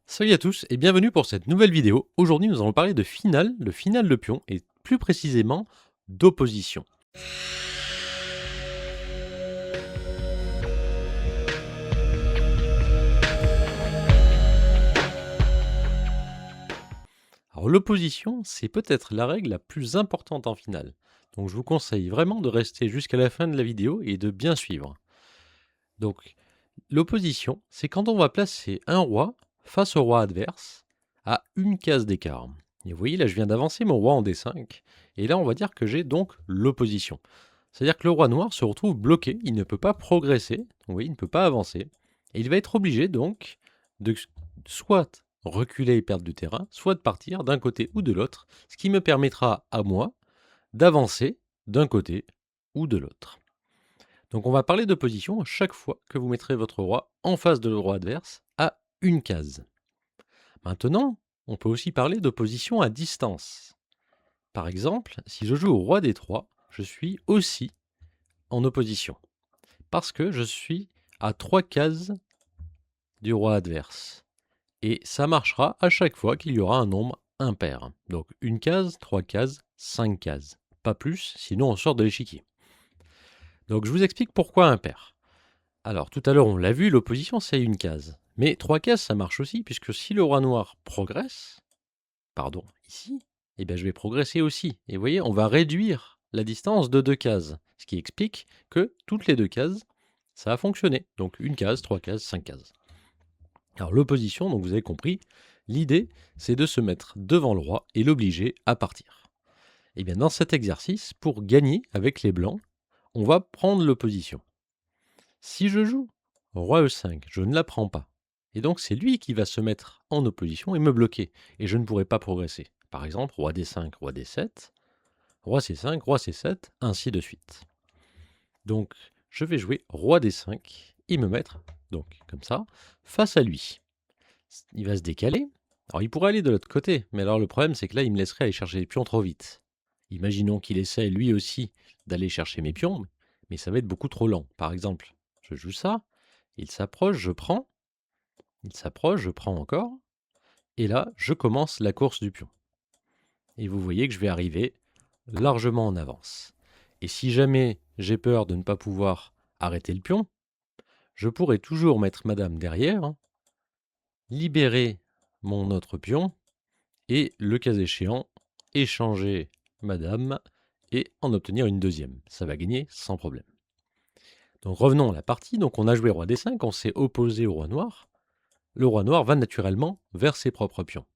Salut à tous et bienvenue pour cette nouvelle vidéo. Aujourd'hui nous allons parler de finale de pion et plus précisément d'opposition. Alors l'opposition, c'est peut-être la règle la plus importante en finale. Donc je vous conseille vraiment de rester jusqu'à la fin de la vidéo et de bien suivre. Donc l'opposition, c'est quand on va placer un roi face au roi adverse à une case d'écart. Et vous voyez là je viens d'avancer mon roi en D5 et là on va dire que j'ai donc l'opposition. C'est-à-dire que le roi noir se retrouve bloqué, il ne peut pas progresser, vous voyez, il ne peut pas avancer. Et il va être obligé donc de soit reculer et perdre du terrain, soit de partir d'un côté ou de l'autre, ce qui me permettra à moi d'avancer d'un côté ou de l'autre. Donc on va parler de position chaque fois que vous mettrez votre roi en face de le roi adverse à une case. Maintenant, on peut aussi parler de position à distance. Par exemple, si je joue au roi d3, je suis aussi en opposition. Parce que je suis à 3 cases du roi adverse. Et ça marchera à chaque fois qu'il y aura un nombre impair. Donc une case, 3 cases, 5 cases. Pas plus, sinon on sort de l'échiquier. Donc je vous explique pourquoi impair. Alors tout à l'heure on l'a vu, l'opposition c'est une case. Mais 3 cases ça marche aussi, puisque si le roi noir progresse, pardon, ici, eh bien je vais progresser aussi. Et vous voyez, on va réduire la distance de 2 cases. Ce qui explique que toutes les 2 cases, ça a fonctionné. Donc une case, 3 cases, 5 cases. Alors l'opposition, donc vous avez compris, l'idée c'est de se mettre devant le roi et l'obliger à partir. Et bien dans cet exercice, pour gagner avec les blancs, on va prendre l'opposition. Si je joue roi E5, je ne la prends pas. Et donc c'est lui qui va se mettre en opposition et me bloquer. Et je ne pourrai pas progresser. Par exemple, roi D5, roi D7, roi C5, roi C7, ainsi de suite. Donc je vais jouer roi D5 et me mettre, donc comme ça, face à lui. Il va se décaler. Alors il pourrait aller de l'autre côté, mais alors le problème c'est que là il me laisserait aller chercher les pions trop vite. Imaginons qu'il essaie lui aussi d'aller chercher mes pions, mais ça va être beaucoup trop lent. Par exemple, je joue ça, il s'approche, je prends, il s'approche, je prends encore, et là je commence la course du pion. Et vous voyez que je vais arriver largement en avance. Et si jamais j'ai peur de ne pas pouvoir arrêter le pion, je pourrais toujours mettre madame derrière, libérer mon autre pion, et le cas échéant, échanger madame et en obtenir une deuxième. Ça va gagner sans problème. Donc revenons à la partie. Donc on a joué roi d5, on s'est opposé au roi noir. Le roi noir va naturellement vers ses propres pions.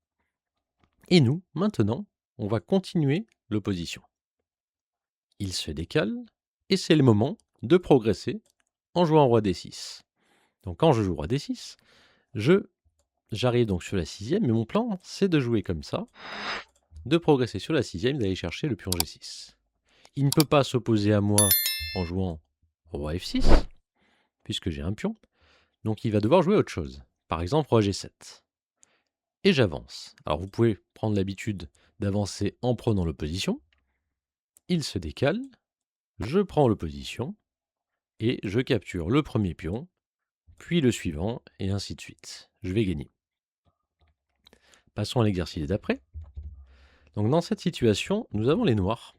Et nous, maintenant, on va continuer l'opposition. Il se décale et c'est le moment de progresser en jouant roi d6. Donc quand je joue roi d6, j'arrive donc sur la sixième, mais mon plan c'est de jouer comme ça, de progresser sur la sixième, d'aller chercher le pion g6. Il ne peut pas s'opposer à moi en jouant roi f6, puisque j'ai un pion, donc il va devoir jouer autre chose. Par exemple, roi g7. Et j'avance. Alors vous pouvez prendre l'habitude d'avancer en prenant l'opposition. Il se décale, je prends l'opposition, et je capture le premier pion, puis le suivant, et ainsi de suite. Je vais gagner. Passons à l'exercice d'après. Donc dans cette situation, nous avons les noirs.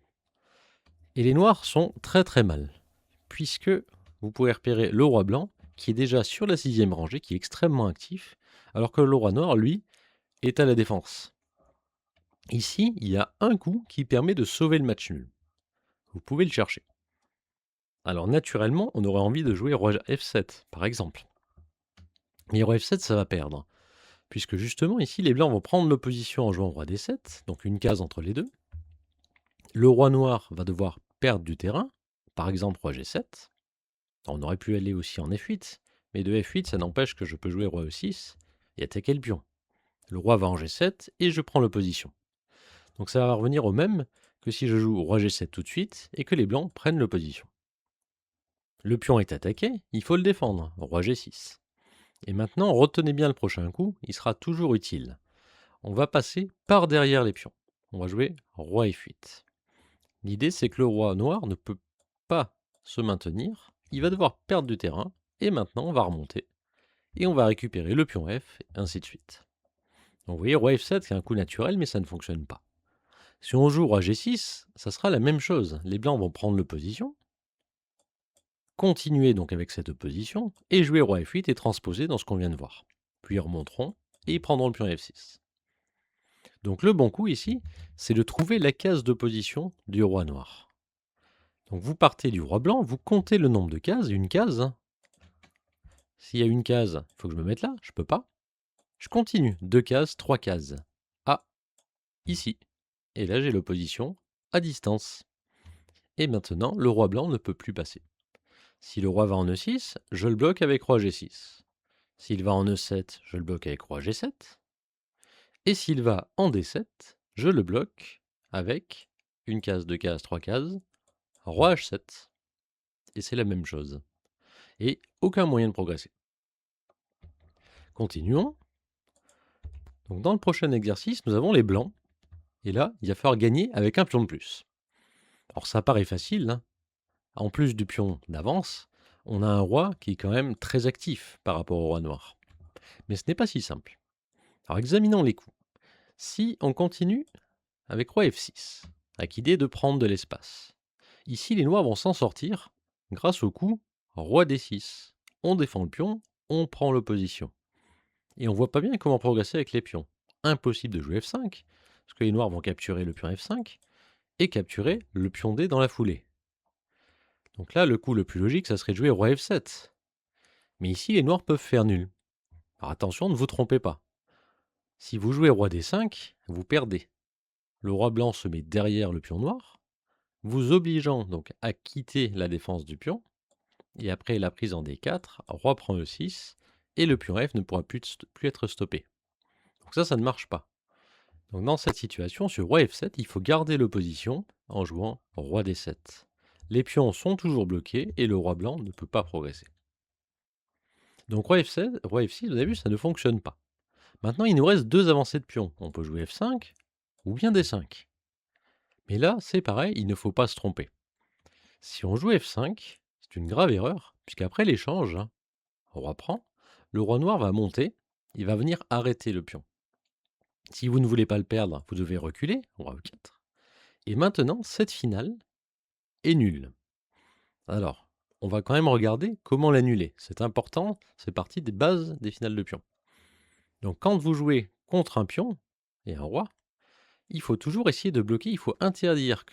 Et les noirs sont très très mal, puisque vous pouvez repérer le roi blanc, qui est déjà sur la sixième rangée, qui est extrêmement actif, alors que le roi noir, lui, est à la défense. Ici, il y a un coup qui permet de sauver le match nul. Vous pouvez le chercher. Alors naturellement, on aurait envie de jouer roi f7, par exemple. Mais roi f7, ça va perdre, puisque justement, ici, les blancs vont prendre l'opposition en jouant roi d7, donc une case entre les deux. Le roi noir va devoir perdre du terrain, par exemple roi g7. On aurait pu aller aussi en f8, mais de f8, ça n'empêche que je peux jouer roi e6 et attaquer le pion. Le roi va en g7 et je prends l'opposition. Donc ça va revenir au même que si je joue roi g7 tout de suite et que les blancs prennent l'opposition. Le pion est attaqué, il faut le défendre, roi g6. Et maintenant, retenez bien le prochain coup, il sera toujours utile. On va passer par derrière les pions. On va jouer roi f8. L'idée, c'est que le roi noir ne peut pas se maintenir, il va devoir perdre du terrain, et maintenant on va remonter, et on va récupérer le pion F, et ainsi de suite. Donc vous voyez, roi F7, c'est un coup naturel, mais ça ne fonctionne pas. Si on joue roi G6, ça sera la même chose. Les blancs vont prendre l'opposition, continuer donc avec cette opposition, et jouer roi F8 et transposer dans ce qu'on vient de voir. Puis ils remonteront, et ils prendront le pion F6. Donc le bon coup ici, c'est de trouver la case d'opposition du roi noir. Donc vous partez du roi blanc, vous comptez le nombre de cases, une case. S'il y a une case, il faut que je me mette là, je peux pas. Je continue, 2 cases, 3 cases. Ah, ici. Et là j'ai l'opposition à distance. Et maintenant, le roi blanc ne peut plus passer. Si le roi va en E6, je le bloque avec roi G6. S'il va en E7, je le bloque avec roi G7. Et s'il va en D7, je le bloque avec une case, 2 cases, 3 cases, roi H7. Et c'est la même chose. Et aucun moyen de progresser. Continuons. Donc dans le prochain exercice, nous avons les blancs. Et là, il va falloir gagner avec un pion de plus. Alors ça paraît facile, hein. En plus du pion d'avance, on a un roi qui est quand même très actif par rapport au roi noir. Mais ce n'est pas si simple. Alors examinons les coups. Si on continue avec roi F6, avec l'idée de prendre de l'espace. Ici, les noirs vont s'en sortir grâce au coup roi D6. On défend le pion, on prend l'opposition. Et on voit pas bien comment progresser avec les pions. Impossible de jouer F5, parce que les noirs vont capturer le pion F5 et capturer le pion D dans la foulée. Donc là, le coup le plus logique, ça serait de jouer roi F7. Mais ici, les noirs peuvent faire nul. Alors attention, ne vous trompez pas. Si vous jouez roi D5, vous perdez. Le roi blanc se met derrière le pion noir, vous obligeant donc à quitter la défense du pion. Et après la prise en D4, roi prend E6, et le pion F ne pourra plus être stoppé. Donc ça ne marche pas. Donc dans cette situation, sur roi F7, il faut garder l'opposition en jouant roi D7. Les pions sont toujours bloqués et le roi blanc ne peut pas progresser. Donc roi F7, roi F6, vous avez vu, ça ne fonctionne pas. Maintenant, il nous reste 2 avancées de pions. On peut jouer F5 ou bien D5. Mais là, c'est pareil, il ne faut pas se tromper. Si on joue F5, c'est une grave erreur, puisqu'après l'échange, roi prend, le roi noir va monter, il va venir arrêter le pion. Si vous ne voulez pas le perdre, vous devez reculer, roi E4. Et maintenant, cette finale est nulle. Alors, on va quand même regarder comment l'annuler. C'est important, c'est partie des bases des finales de pion. Donc quand vous jouez contre un pion et un roi, il faut toujours essayer de bloquer, il faut interdire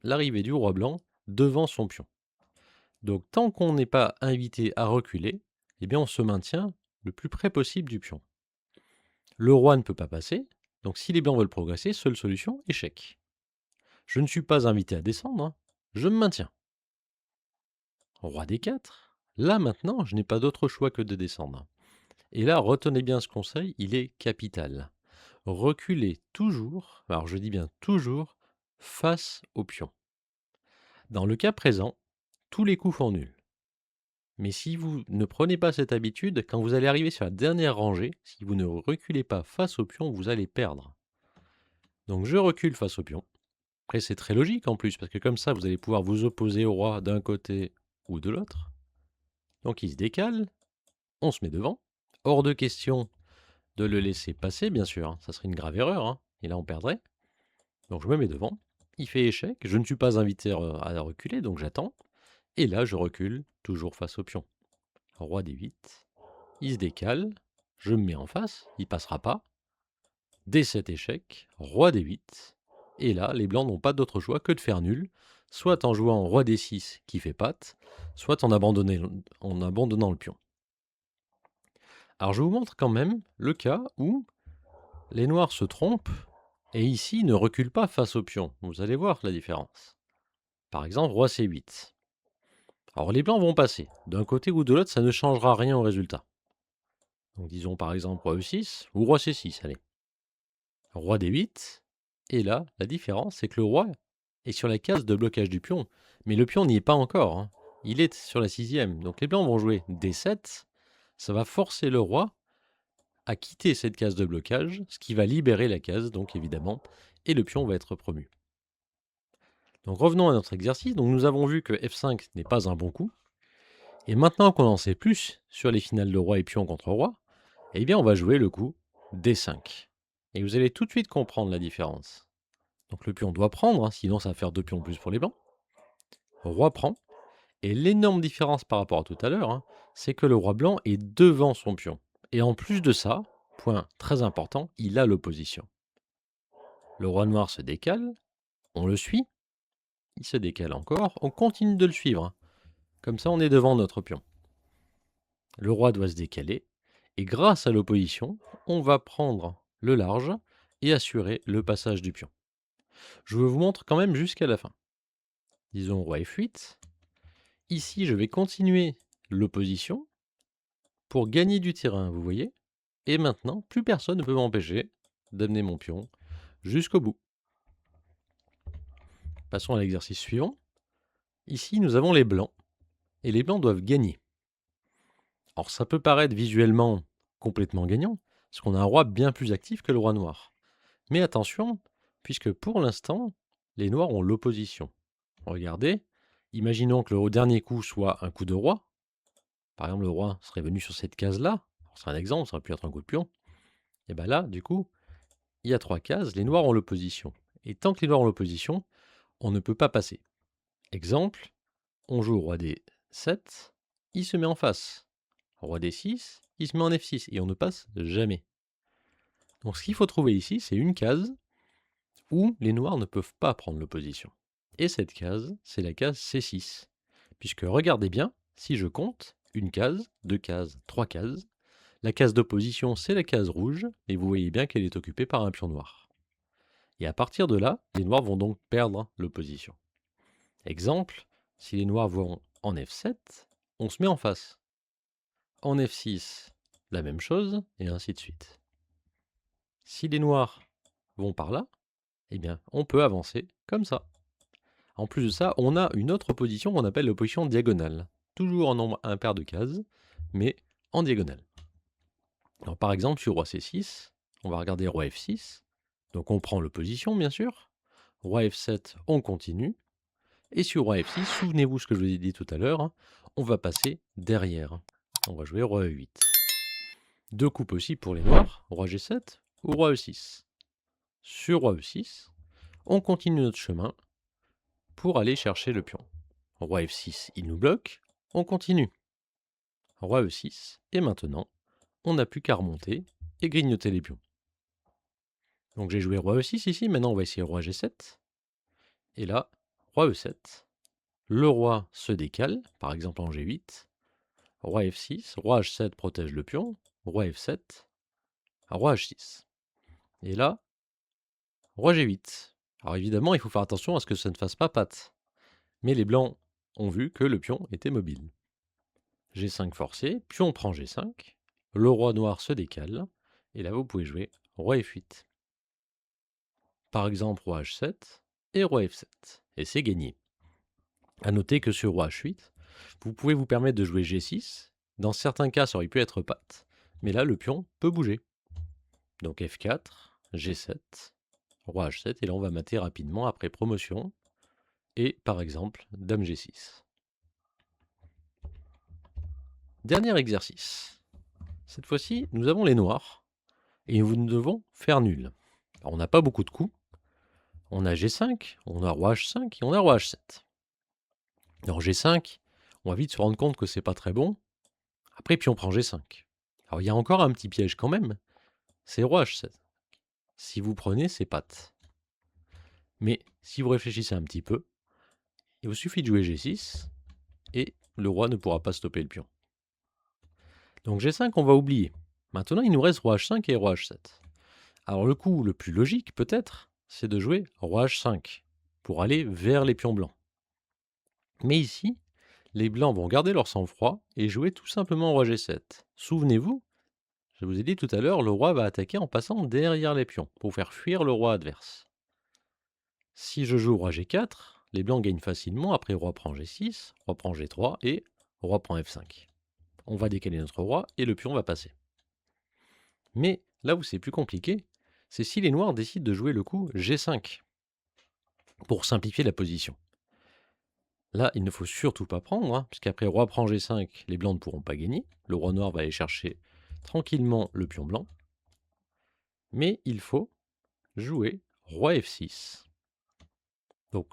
l'arrivée du roi blanc devant son pion. Donc tant qu'on n'est pas invité à reculer, eh bien on se maintient le plus près possible du pion. Le roi ne peut pas passer, donc si les blancs veulent progresser, seule solution, échec. Je ne suis pas invité à descendre, hein, je me maintiens. Roi D4, là maintenant je n'ai pas d'autre choix que de descendre. Et là, retenez bien ce conseil, il est capital. Reculez toujours, alors je dis bien toujours, face au pion. Dans le cas présent, tous les coups font nul. Mais si vous ne prenez pas cette habitude, quand vous allez arriver sur la dernière rangée, si vous ne reculez pas face au pion, vous allez perdre. Donc je recule face au pion. Après c'est très logique en plus, parce que comme ça vous allez pouvoir vous opposer au roi d'un côté ou de l'autre. Donc il se décale, on se met devant. Hors de question de le laisser passer, bien sûr, hein. Ça serait une grave erreur, hein. Et là on perdrait. Donc je me mets devant, il fait échec, je ne suis pas invité à reculer, donc j'attends. Et là je recule, toujours face au pion. Roi D8, il se décale, je me mets en face, il passera pas. D7 échec, roi D8. Et là, les blancs n'ont pas d'autre choix que de faire nul, soit en jouant roi D6 qui fait patte, soit en abandonnant le pion. Alors je vous montre quand même le cas où les noirs se trompent et ici ne reculent pas face au pion. Vous allez voir la différence. Par exemple, roi C8. Alors les blancs vont passer. D'un côté ou de l'autre, ça ne changera rien au résultat. Donc disons par exemple roi E6 ou roi C6, allez. Roi D8. Et là, la différence, c'est que le roi est sur la case de blocage du pion. Mais le pion n'y est pas encore, hein. Il est sur la 6e. Donc les blancs vont jouer D7. Ça va forcer le roi à quitter cette case de blocage, ce qui va libérer la case, donc évidemment, et le pion va être promu. Donc revenons à notre exercice. Donc nous avons vu que F5 n'est pas un bon coup. Et maintenant qu'on en sait plus sur les finales de roi et pion contre roi, eh bien on va jouer le coup D5. Et vous allez tout de suite comprendre la différence. Donc le pion doit prendre, hein, sinon ça va faire 2 pions de plus pour les blancs. Roi prend. Et l'énorme différence par rapport à tout à l'heure, hein, c'est que le roi blanc est devant son pion. Et en plus de ça, point très important, il a l'opposition. Le roi noir se décale, on le suit, il se décale encore, on continue de le suivre, hein. Comme ça on est devant notre pion. Le roi doit se décaler, et grâce à l'opposition, on va prendre le large et assurer le passage du pion. Je vous montre quand même jusqu'à la fin. Disons roi F8. Ici, je vais continuer l'opposition pour gagner du terrain, vous voyez. Et maintenant, plus personne ne peut m'empêcher d'amener mon pion jusqu'au bout. Passons à l'exercice suivant. Ici, nous avons les blancs. Et les blancs doivent gagner. Alors, ça peut paraître visuellement complètement gagnant, parce qu'on a un roi bien plus actif que le roi noir. Mais attention, puisque pour l'instant, les noirs ont l'opposition. Regardez, imaginons que le dernier coup soit un coup de roi. Par exemple, le roi serait venu sur cette case-là. C'est un exemple, ça aurait pu être un coup de pion. Et bien là, du coup, il y a 3 cases, les noirs ont l'opposition. Et tant que les noirs ont l'opposition, on ne peut pas passer. Exemple, on joue au roi D7, il se met en face. Roi D6, il se met en F6 et on ne passe jamais. Donc ce qu'il faut trouver ici, c'est une case où les noirs ne peuvent pas prendre l'opposition. Et cette case, c'est la case C6. Puisque regardez bien, si je compte, une case, 2 cases, 3 cases, la case d'opposition, c'est la case rouge, et vous voyez bien qu'elle est occupée par un pion noir. Et à partir de là, les noirs vont donc perdre l'opposition. Exemple, si les noirs vont en F7, on se met en face. En F6, la même chose, et ainsi de suite. Si les noirs vont par là, eh bien, on peut avancer comme ça. En plus de ça, on a une autre opposition qu'on appelle l'opposition diagonale. Toujours en nombre impair de cases, mais en diagonale. Alors, par exemple, sur roi C6, on va regarder roi F6. Donc on prend l'opposition, bien sûr. Roi F7, on continue. Et sur roi F6, souvenez-vous ce que je vous ai dit tout à l'heure, hein, on va passer derrière. On va jouer roi E8. 2 coups possibles pour les noirs, roi G7 ou roi E6. Sur roi E6, on continue notre chemin pour aller chercher le pion. Roi F6, il nous bloque, on continue. Roi E6, et maintenant, on n'a plus qu'à remonter et grignoter les pions. Donc j'ai joué roi E6 ici, maintenant on va essayer roi G7. Et là, roi E7. Le roi se décale, par exemple en G8. Roi F6, roi H7 protège le pion, roi F7, roi H6. Et là, roi G8. Alors évidemment, il faut faire attention à ce que ça ne fasse pas patte. Mais les blancs ont vu que le pion était mobile. G5 forcé, pion prend G5, le roi noir se décale, et là vous pouvez jouer roi F8. Par exemple, roi H7 et roi F7. Et c'est gagné. A noter que sur roi H8, vous pouvez vous permettre de jouer G6. Dans certains cas, ça aurait pu être patte. Mais là, le pion peut bouger. Donc F4, G7, roi H7. Et là, on va mater rapidement après promotion. Et par exemple, dame G6. Dernier exercice. Cette fois-ci, nous avons les noirs. Et nous devons faire nul. Alors, on n'a pas beaucoup de coups. On a G5, on a roi H5 et on a roi H7. Alors G5, on va vite se rendre compte que c'est pas très bon. Après, pion prend G5. Alors il y a encore un petit piège quand même, c'est roi H7. Si vous prenez, c'est patte. Mais si vous réfléchissez un petit peu, il vous suffit de jouer G6 et le roi ne pourra pas stopper le pion. Donc G5, on va oublier. Maintenant, il nous reste roi H5 et roi H7. Alors le coup le plus logique peut-être, c'est de jouer roi H5 pour aller vers les pions blancs. Mais ici, les blancs vont garder leur sang-froid et jouer tout simplement roi G7. Souvenez-vous, je vous ai dit tout à l'heure, le roi va attaquer en passant derrière les pions pour faire fuir le roi adverse. Si je joue roi G4, les blancs gagnent facilement, après roi prend G6, roi prend G3 et roi prend F5. On va décaler notre roi et le pion va passer. Mais là où c'est plus compliqué, c'est si les noirs décident de jouer le coup G5 pour simplifier la position. Là, il ne faut surtout pas prendre, hein, puisqu'après roi prend G5, les blancs ne pourront pas gagner. Le roi noir va aller chercher tranquillement le pion blanc. Mais il faut jouer roi F6. Donc,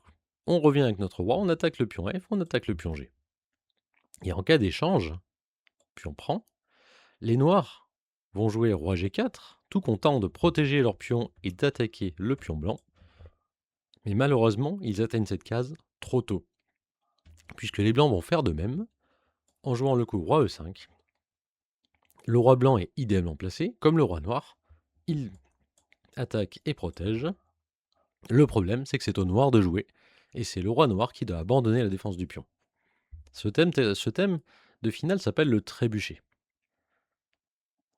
on revient avec notre roi, on attaque le pion F, on attaque le pion G. Et en cas d'échange, pion prend, les noirs vont jouer roi G4, tout content de protéger leur pion et d'attaquer le pion blanc. Mais malheureusement, ils atteignent cette case trop tôt, puisque les blancs vont faire de même, en jouant le coup roi E5. Le roi blanc est idéalement placé, comme le roi noir. Il attaque et protège. Le problème, c'est que c'est au noir de jouer, et c'est le roi noir qui doit abandonner la défense du pion. Ce thème de finale s'appelle le trébuchet.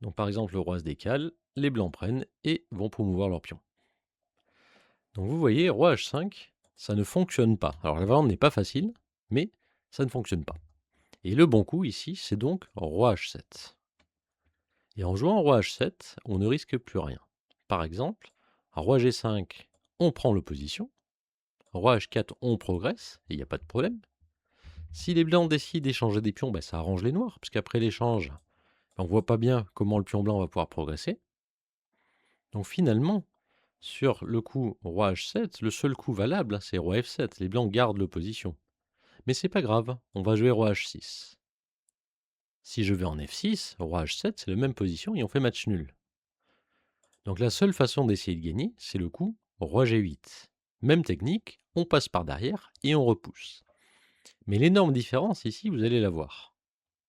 Donc par exemple, le roi se décale, les blancs prennent et vont promouvoir leur pion. Donc vous voyez, roi H5, ça ne fonctionne pas. Alors la variante n'est pas facile, mais ça ne fonctionne pas. Et le bon coup ici, c'est donc roi H7. Et en jouant roi H7, on ne risque plus rien. Par exemple, roi G5, on prend l'opposition. Roi H4, on progresse, et il n'y a pas de problème. Si les blancs décident d'échanger des pions, ça arrange les noirs, parce qu'après l'échange, on ne voit pas bien comment le pion blanc va pouvoir progresser. Donc finalement, sur le coup roi H7, le seul coup valable, c'est roi F7. Les blancs gardent l'opposition. Mais c'est pas grave, on va jouer roi H6. Si je vais en F6, roi H7, c'est la même position et on fait match nul. Donc la seule façon d'essayer de gagner, c'est le coup roi G8. Même technique, on passe par derrière et on repousse. Mais l'énorme différence ici, vous allez la voir.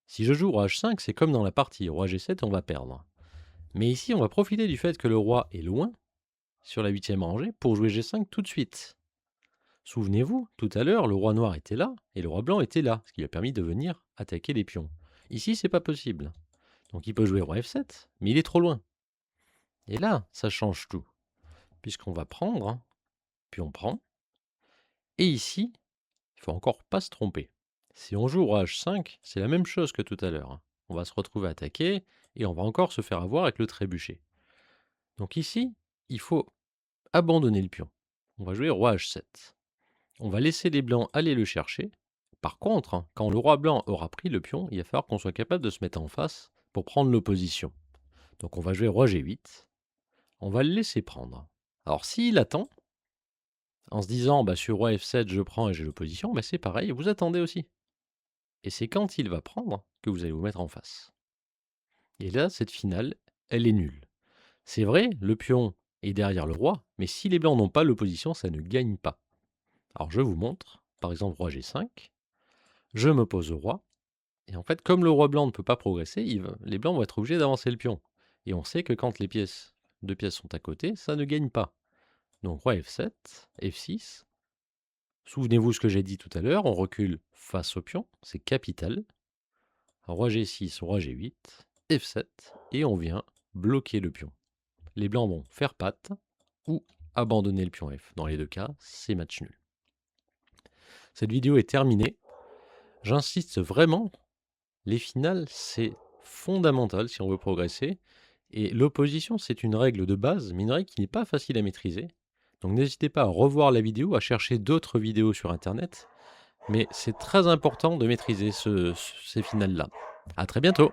Si je joue roi H5, c'est comme dans la partie roi G7, on va perdre. Mais ici, on va profiter du fait que le roi est loin, sur la 8e rangée, pour jouer G5 tout de suite. Souvenez-vous, tout à l'heure, le roi noir était là, et le roi blanc était là, ce qui lui a permis de venir attaquer les pions. Ici, c'est pas possible. Donc il peut jouer roi F7, mais il est trop loin. Et là, ça change tout. Puisqu'on va prendre, puis on prend. Et ici, il faut encore pas se tromper. Si on joue roi H5, c'est la même chose que tout à l'heure. On va se retrouver attaqué, et on va encore se faire avoir avec le trébuchet. Donc ici, il faut abandonner le pion. On va jouer roi H7. On va laisser les blancs aller le chercher. Par contre, quand le roi blanc aura pris le pion, il va falloir qu'on soit capable de se mettre en face pour prendre l'opposition. Donc on va jouer roi G8. On va le laisser prendre. Alors s'il attend, en se disant sur roi F7 je prends et j'ai l'opposition, c'est pareil, vous attendez aussi. Et c'est quand il va prendre que vous allez vous mettre en face. Et là, cette finale, elle est nulle. C'est vrai, le pion est derrière le roi, mais si les blancs n'ont pas l'opposition, ça ne gagne pas. Alors je vous montre, par exemple roi G5, je m'oppose au roi, et en fait, comme le roi blanc ne peut pas progresser, les blancs vont être obligés d'avancer le pion. Et on sait que quand les deux pièces sont à côté, ça ne gagne pas. Donc roi F7, F6. Souvenez-vous ce que j'ai dit tout à l'heure, on recule face au pion, c'est capital. Roi G6, roi G8, F7, et on vient bloquer le pion. Les blancs vont faire patte ou abandonner le pion F. Dans les deux cas, c'est match nul. Cette vidéo est terminée. J'insiste vraiment, les finales, c'est fondamental si on veut progresser. Et l'opposition, c'est une règle de base, mais une règle qui n'est pas facile à maîtriser. Donc n'hésitez pas à revoir la vidéo, à chercher d'autres vidéos sur Internet. Mais c'est très important de maîtriser ces finales-là. À très bientôt!